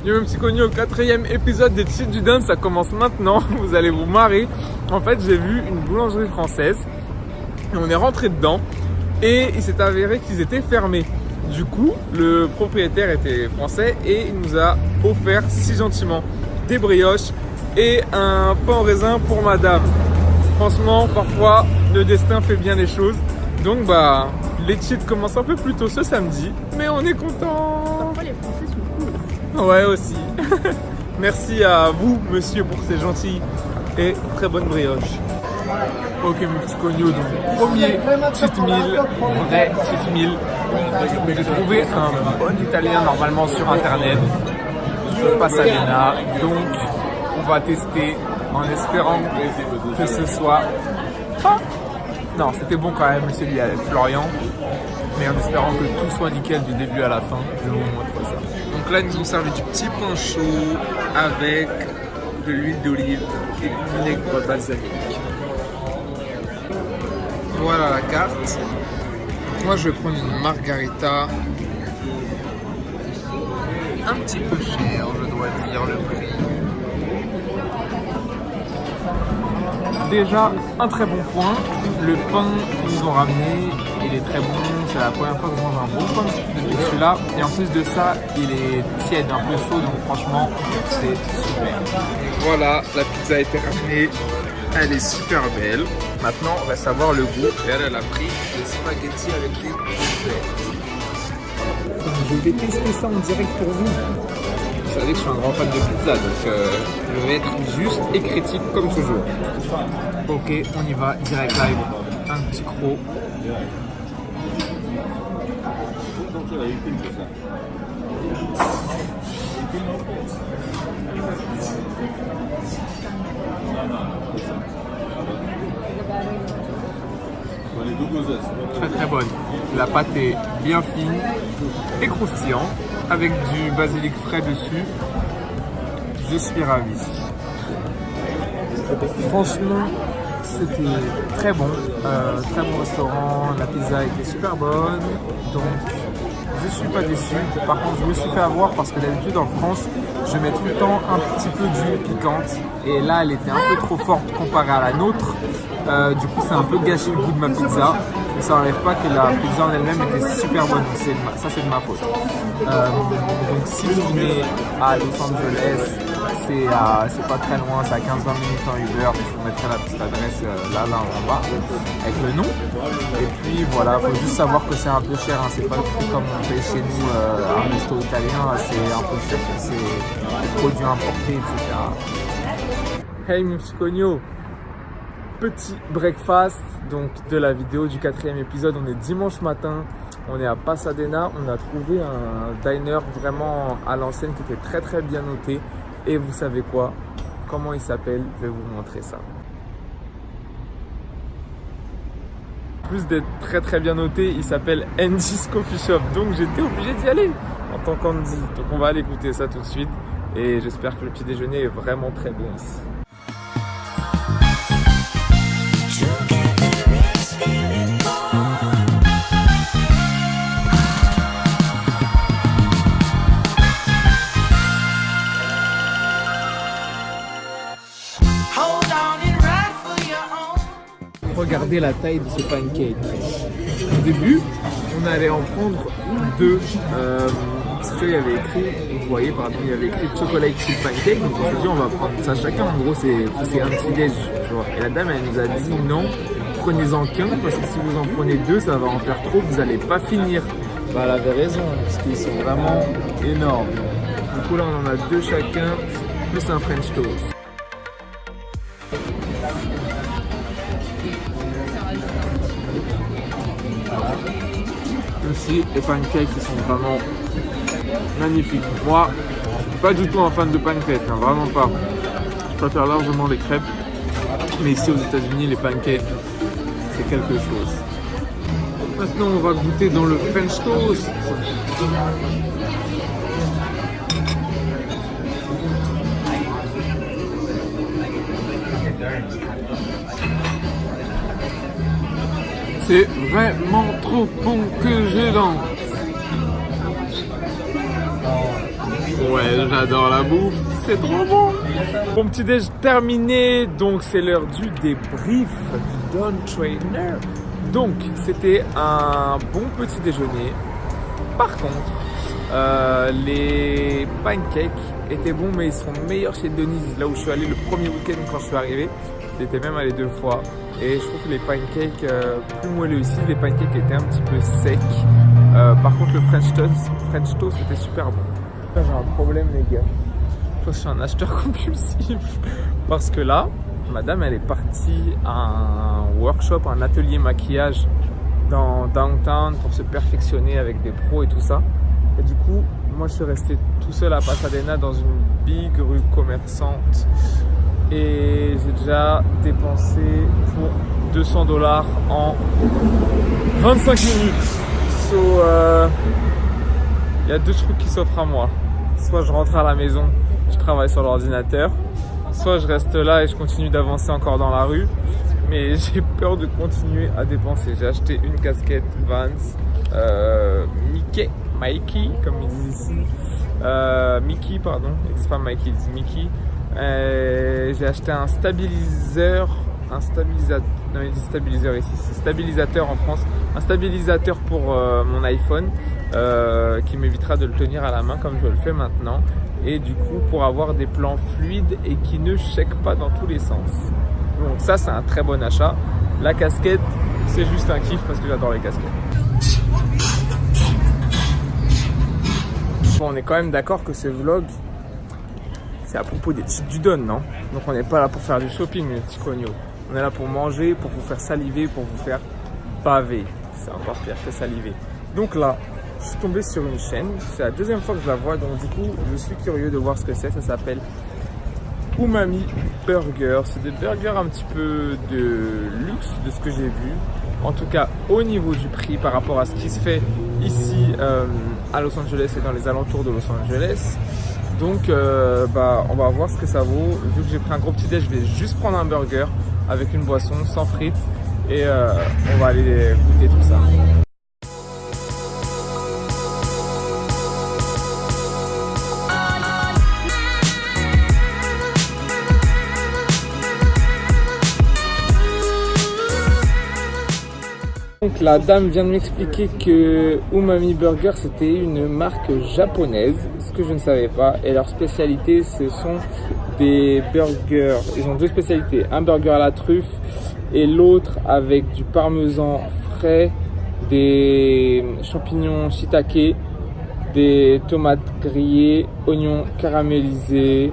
Yo mes petits cognons, 4e épisode des Cheats du Dun, ça commence maintenant, vous allez vous marrer. En fait, j'ai vu une boulangerie française et on est rentré dedans et il s'est avéré qu'ils étaient fermés. Du coup, le propriétaire était français et il nous a offert si gentiment des brioches et un pain au raisin pour madame. Franchement, parfois, le destin fait bien les choses. Donc les cheats commencent un peu plus tôt ce samedi, mais on est content. Parfois les Français sont cool. Ouais aussi. Merci à vous monsieur pour ces gentilles et très bonnes brioches. Ok mes petits cognons, donc premier cheat meal, vrai cheat meal. J'ai trouvé un bon italien normalement sur internet, sur Pasadena, donc on va tester en espérant que ce soit... Non, c'était bon quand même celui avec Florian, mais en espérant que tout soit nickel du début à la fin. Je vous montre ça. Donc là, ils nous ont servi du petit pain chaud avec de l'huile d'olive et du vinaigre balsamique. Voilà la carte. Moi, je vais prendre une margarita. Un petit peu cher, je dois dire le prix. Déjà, un très bon point. Le pain qu'ils nous ont ramené, il est très bon. C'est la première fois que je mange un bon pain depuis celui-là. Et en plus de ça, il est tiède, un peu chaud. Donc franchement, c'est super. Voilà, la pizza a été ramenée. Elle est super belle. Maintenant, on va savoir le goût. Et elle a pris des spaghettis avec des crevettes. Je vais tester ça en direct pour vous. Vous savez que je suis un grand fan de pizza, donc je vais être juste et critique comme toujours. Ok, on y va, direct live. Un petit croc. Très très bonne. La pâte est bien fine et croustillante avec du basilic frais dessus. Je suis ravi. Franchement, c'était très bon. Très bon restaurant. La pizza était super bonne. Donc, je suis pas déçu. Par contre, je me suis fait avoir parce que d'habitude en France, je mets tout le temps un petit peu d'huile piquante. Et là, elle était un peu trop forte comparée à la nôtre. Du coup, ça a un peu gâché le goût de ma pizza. Mais ça n'enlève pas que la pizza en elle-même était super bonne. Ça, c'est de ma faute. Donc, si vous venez à Los Angeles, c'est pas très loin, c'est à 15-20 minutes en Uber. Je vous mettrai la petite adresse là en bas avec le nom. Et puis voilà, il faut juste savoir que c'est un peu cher. Hein. C'est pas le prix comme on paye chez nous à un resto italien. C'est un peu cher, c'est des produits importés, etc. Hey mon petit cogno, petit breakfast donc de la vidéo du 4e épisode. On est dimanche matin, on est à Pasadena. On a trouvé un diner vraiment à l'ancienne qui était très très bien noté. Et vous savez quoi? Comment il s'appelle? Je vais vous montrer ça. En plus d'être très très bien noté, il s'appelle Andy's Coffee Shop. Donc j'étais obligé d'y aller en tant qu'Andy. Donc on va aller goûter ça tout de suite. Et j'espère que le petit déjeuner est vraiment très bon ici. Regardez la taille de ce pancake. Au début, on allait en prendre deux. Parce qu'il y avait écrit, vous voyez par exemple, il y avait écrit chocolate chip pancake. Donc on s'est dit on va prendre ça chacun. En gros, c'est un petit déj. Et la dame, elle nous a dit non, prenez-en qu'un parce que si vous en prenez deux, ça va en faire trop. Vous n'allez pas finir. Bah, elle avait raison parce qu'ils sont vraiment énormes. Du coup là, on en a deux chacun, plus un French toast. Aussi, les pancakes qui sont vraiment magnifiques. Moi, je suis pas du tout un fan de pancakes, hein, vraiment pas. Je préfère largement les crêpes. Mais ici aux États-Unis, les pancakes, c'est quelque chose. Maintenant, on va goûter dans le French toast. C'est vraiment trop bon que je lance. Ouais, j'adore la bouffe, c'est trop bon. Bon petit déj terminé, donc c'est l'heure du débrief du Don Trainer. Donc c'était un bon petit déjeuner. Par contre, les pancakes étaient bons, mais ils sont meilleurs chez Denise, là où je suis allé le premier week-end quand je suis arrivé. J'étais même allé 2 fois. Et je trouve que les pancakes plus moelleux ici, les pancakes étaient un petit peu secs. Par contre, le French toast était super bon. J'ai un problème, les gars. Je suis un acheteur compulsif. Parce que là, madame, elle est partie à un workshop, un atelier maquillage dans Downtown pour se perfectionner avec des pros et tout ça. Et du coup, moi, je suis resté tout seul à Pasadena dans une big rue commerçante. Et j'ai déjà dépensé pour $200 en 25 minutes. Il y a 2 trucs qui s'offrent à moi. Soit je rentre à la maison, je travaille sur l'ordinateur. Soit je reste là et je continue d'avancer encore dans la rue. Mais j'ai peur de continuer à dépenser. J'ai acheté une casquette Vans, Mikey, comme ils disent ici. Mickey, pardon. C'est pas Mikey, c'est Mickey. J'ai acheté un stabilisateur. Non, il dit stabiliseur ici. C'est stabilisateur en France. Un stabilisateur pour mon iPhone qui m'évitera de le tenir à la main comme je le fais maintenant. Et du coup, pour avoir des plans fluides et qui ne shake pas dans tous les sens. Donc ça, c'est un très bon achat. La casquette, c'est juste un kiff parce que j'adore les casquettes. Bon, on est quand même d'accord que ce vlog, c'est à propos des cheats du Don, non? Donc on n'est pas là pour faire du shopping, les petits cognos. On est là pour manger, pour vous faire saliver, pour vous faire baver. C'est encore pire que saliver. Donc là, je suis tombé sur une chaîne. C'est la 2e fois que je la vois, donc du coup, je suis curieux de voir ce que c'est. Ça s'appelle Umami Burger. C'est des burgers un petit peu de luxe de ce que j'ai vu. En tout cas, au niveau du prix par rapport à ce qui se fait ici à Los Angeles et dans les alentours de Los Angeles. Donc, on va voir ce que ça vaut. Vu que j'ai pris un gros petit déj, je vais juste prendre un burger avec une boisson sans frites et on va aller goûter tout ça. Donc la dame vient de m'expliquer que Umami Burger c'était une marque japonaise, ce que je ne savais pas. Et leur spécialité ce sont des burgers, ils ont 2 spécialités, un burger à la truffe et l'autre avec du parmesan frais, des champignons shiitake, des tomates grillées, oignons caramélisés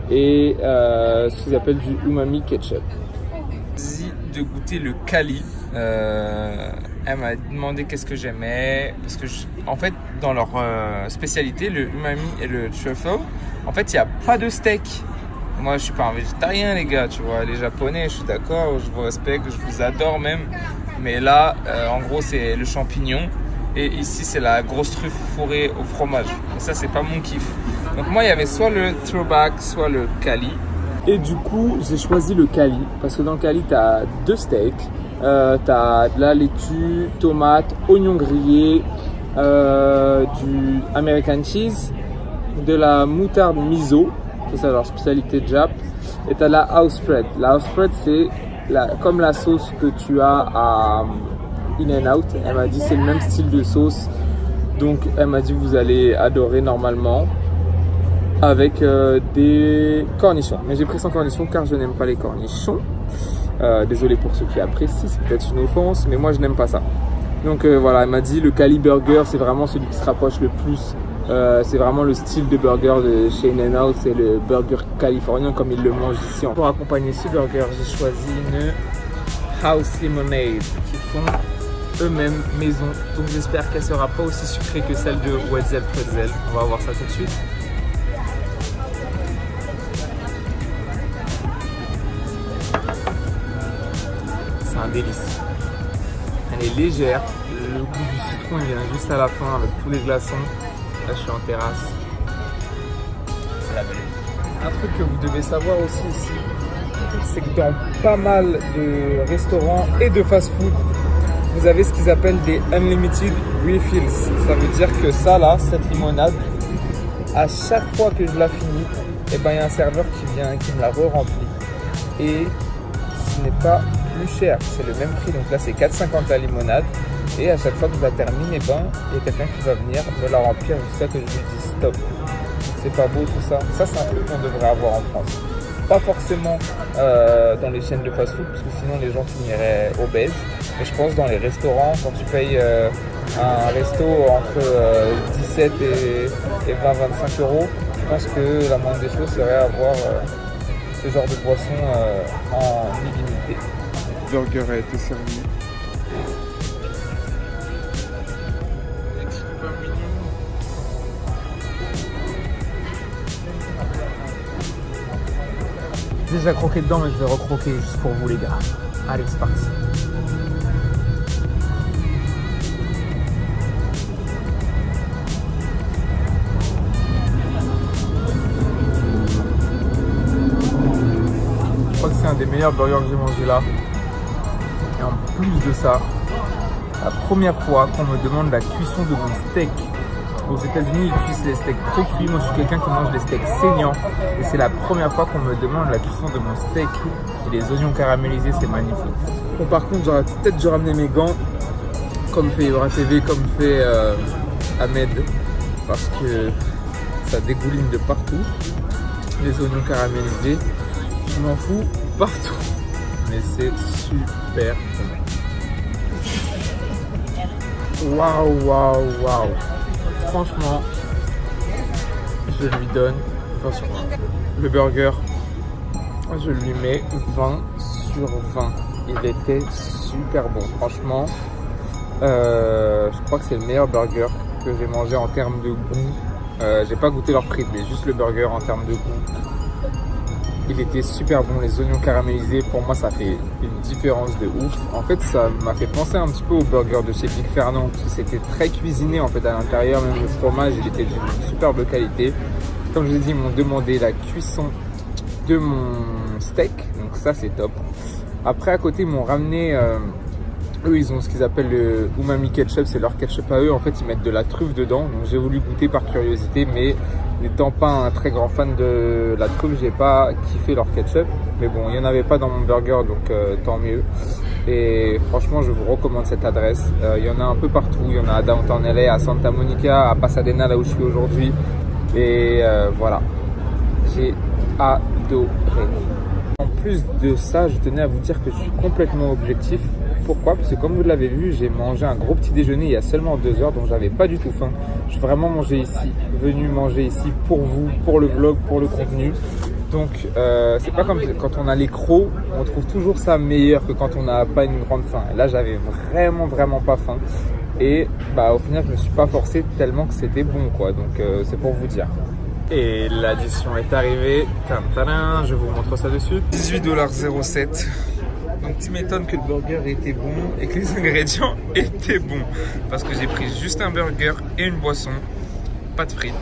et ce qu'ils appellent du umami ketchup. De goûter le Cali. Elle m'a demandé qu'est-ce que j'aimais parce que en fait dans leur spécialité le umami et le truffle en fait il n'y a pas de steak. Moi je suis pas un végétarien les gars, tu vois, les japonais je suis d'accord, je vous respecte, je vous adore même, mais là en gros c'est le champignon et ici c'est la grosse truffe fourrée au fromage et ça c'est pas mon kiff. Donc moi il y avait soit le throwback soit le Cali. Et du coup, j'ai choisi le Cali parce que dans le Cali, tu as 2 steaks, tu as de la laitue, tomates, oignons grillés, du American cheese, de la moutarde miso, c'est leur spécialité Jap, et tu as la house spread. La house spread, c'est comme la sauce que tu as à In-N-Out. Elle m'a dit c'est le même style de sauce, donc elle m'a dit vous allez adorer normalement. Avec des cornichons. Mais j'ai pris sans cornichons car je n'aime pas les cornichons. Désolé pour ceux qui apprécient, c'est peut-être une offense, mais moi je n'aime pas ça. Donc voilà, elle m'a dit le Cali Burger, c'est vraiment celui qui se rapproche le plus. C'est vraiment le style de burger de chez In-N-Out, c'est le burger californien comme ils le mangent ici. Pour accompagner ce burger, j'ai choisi une House Lemonade qui font eux-mêmes maison. Donc j'espère qu'elle sera pas aussi sucrée que celle de Wetzel Pretzel. On va voir ça tout de suite. C'est un délice. Elle est légère, le goût du citron il vient juste à la fin avec tous les glaçons. Là je suis en terrasse. C'est la belle. Un truc que vous devez savoir aussi ici, c'est que dans pas mal de restaurants et de fast-food, vous avez ce qu'ils appellent des unlimited refills. Ça veut dire que ça là, cette limonade, à chaque fois que je la finis, et ben, il y a un serveur qui vient, qui me la re-remplit. Et ce n'est pas plus cher, c'est le même prix. Donc là, c'est 4,50 la limonade. Et à chaque fois que je la termine, et ben, il y a quelqu'un qui va venir me la remplir jusqu'à que je lui dise stop. C'est pas beau tout ça. Ça, c'est un truc qu'on devrait avoir en France. Pas forcément dans les chaînes de fast-food, parce que sinon les gens finiraient obèses. Mais je pense dans les restaurants, quand tu payes un resto entre 17 et 20-25 euros, je pense que la moindre des choses serait avoir ce genre de boisson en illimité. Le burger a été servi. Déjà croqué dedans, mais je vais recroquer juste pour vous les gars. Allez, c'est parti. Je crois que c'est un des meilleurs burgers que j'ai mangé là. Et en plus de ça, la première fois qu'on me demande la cuisson de mon steak. Aux États-Unis, ils cuisent les steaks très cuits. Moi, je suis quelqu'un qui mange des steaks saignants. Et c'est la première fois qu'on me demande la cuisson de mon steak. Et les oignons caramélisés, c'est magnifique. Bon, par contre, j'aurais peut-être dû ramener mes gants, comme fait Ibra TV, comme fait Ahmed, parce que ça dégouline de partout. Les oignons caramélisés, je m'en fous partout. Mais c'est super bon. Waouh, waouh, waouh. Franchement, je lui donne 20 sur 20. Le burger, je lui mets 20 sur 20. Il était super bon. Franchement, je crois que c'est le meilleur burger que j'ai mangé en termes de goût. J'ai pas goûté leurs frites, mais juste le burger en termes de goût. Il était super bon. Les oignons caramélisés, pour moi, ça fait une différence de ouf. En fait, ça m'a fait penser un petit peu au burger de chez Big Fernand, parce que c'était très cuisiné en fait à l'intérieur. Même le fromage, il était d'une superbe qualité. Comme je vous ai dit, ils m'ont demandé la cuisson de mon steak, donc ça c'est top. Après, à côté, ils m'ont ramené, eux, ils ont ce qu'ils appellent le umami ketchup, c'est leur ketchup à eux. En fait, ils mettent de la truffe dedans, donc j'ai voulu goûter par curiosité, mais n'étant pas un très grand fan de la truffe, j'ai pas kiffé leur ketchup. Mais bon, il n'y en avait pas dans mon burger, donc tant mieux. Et franchement, je vous recommande cette adresse. Il y en a un peu partout. Il y en a à Downtown LA, à Santa Monica, à Pasadena, là où je suis aujourd'hui. Et voilà, j'ai adoré. En plus de ça, je tenais à vous dire que je suis complètement objectif. Pourquoi? Parce que comme vous l'avez vu, j'ai mangé un gros petit déjeuner il y a seulement 2 heures, donc j'avais pas du tout faim. Je suis vraiment venu manger ici pour vous, pour le vlog, pour le contenu. Donc c'est pas comme quand on a les crocs, on trouve toujours ça meilleur que quand on n'a pas une grande faim. Et là, j'avais vraiment pas faim. Et bah au final, je me suis pas forcé tellement que c'était bon quoi. Donc c'est pour vous dire. Et l'addition est arrivée. Tadam, je vous montre ça dessus. 18,07 $. Donc tu m'étonnes que le burger était bon et que les ingrédients étaient bons. Parce que j'ai pris juste un burger et une boisson, pas de frites.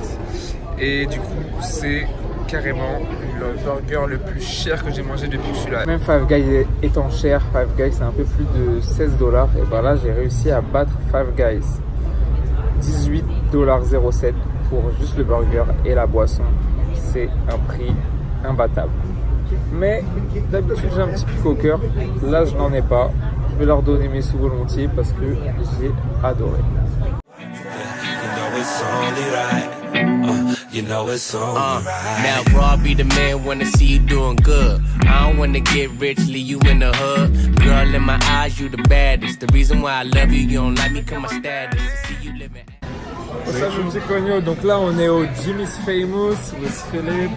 Et du coup, c'est carrément le burger le plus cher que j'ai mangé depuis que je suis là. Même Five Guys étant cher, Five Guys c'est un peu plus de 16 $. Et ben là, j'ai réussi à battre Five Guys. 18,07 $ pour juste le burger et la boisson. C'est un prix imbattable. Mais d'habitude j'ai un petit pic au cœur, là je n'en ai pas. Je vais leur donner mes sous volontiers parce que j'ai adoré. Now bro, be the man wanna see you doing good. I don't wanna get rich, leave you in the hood. Girl, in my eyes, you the baddest. The reason why I love you, you don't like me 'cause my status. See you living. Ça, je me suis connu. Donc là, on est au Jimmy's Famous with Philip,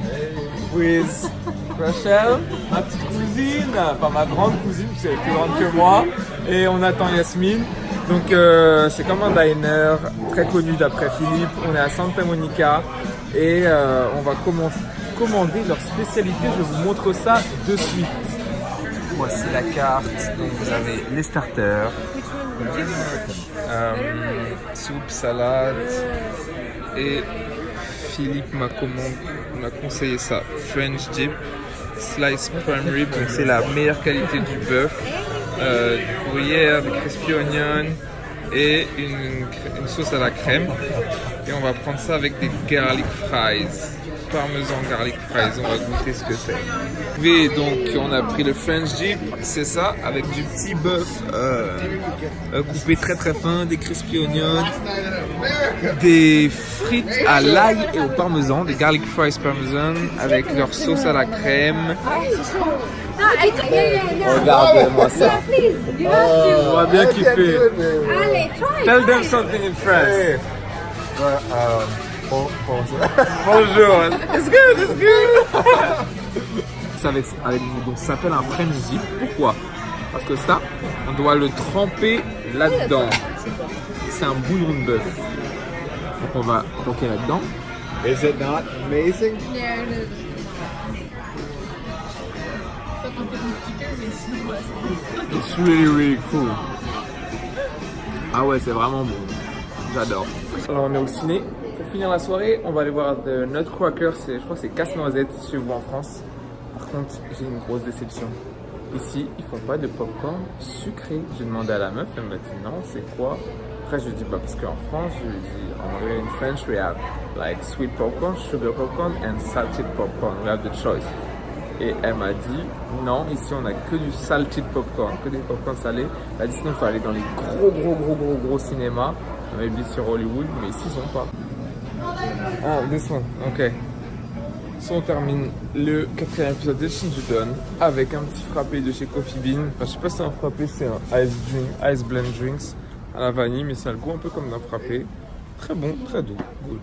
with Rachel, ma petite cousine, enfin ma grande cousine, parce qu'elle est plus grande que moi, et on attend Yasmine. Donc c'est comme un diner très connu d'après Philippe. On est à Santa Monica et on va commander leur spécialité. Je vous montre ça de suite. Voici la carte. Donc vous avez les starters, soupe, salade, et Philippe m'a conseillé ça. French dip, slice prime rib, donc c'est la meilleure qualité du bœuf, du gruyère, des crispy onions, et une sauce à la crème. Et on va prendre ça avec des garlic fries. Parmesan garlic fries, on va goûter ce que c'est. Et donc on a pris le French dip, c'est ça, avec du petit bœuf coupé très très fin, des crispy onions, des frites à l'ail et au parmesan, des garlic fries parmesan avec leur sauce à la crème. Regardez-moi ça. On va bien kiffer. Allez, try. Tell them something in French. Bonjour. It's good, it's good. Ça avec vous, donc ça s'appelle un French dip. Pourquoi? Parce que ça, on doit le tremper là-dedans. C'est un bouillon de bœuf. Donc on va croquer là-dedans. Is it not amazing? Yeah, it is. It's really really cool. Ah ouais, c'est vraiment bon. J'adore. Alors on est au ciné. Pour finir la soirée, on va aller voir The Nutcracker. Je crois que c'est casse-noisette chez vous en France. Par contre, j'ai une grosse déception. Ici, ils font pas de popcorn sucré. J'ai demandé à la meuf, elle m'a dit non, c'est quoi? Après, je lui dis bah parce qu'en France, je lui dis en French we have like sweet popcorn, sugar popcorn and salted popcorn. We have the choice. Et elle m'a dit non, ici on a que du salted popcorn, que des popcorn salés. Elle a dit sinon il faut aller dans les gros cinémas, maybe sur Hollywood, mais ici ils ont pas. Ah, this one, ok. So, on termine le 4e épisode de Shinjudan avec un petit frappé de chez Coffee Bean. Enfin, je sais pas si c'est un frappé, c'est un ice blend drinks à la vanille, mais ça a le goût un peu comme d'un frappé. Très bon, très doux, good.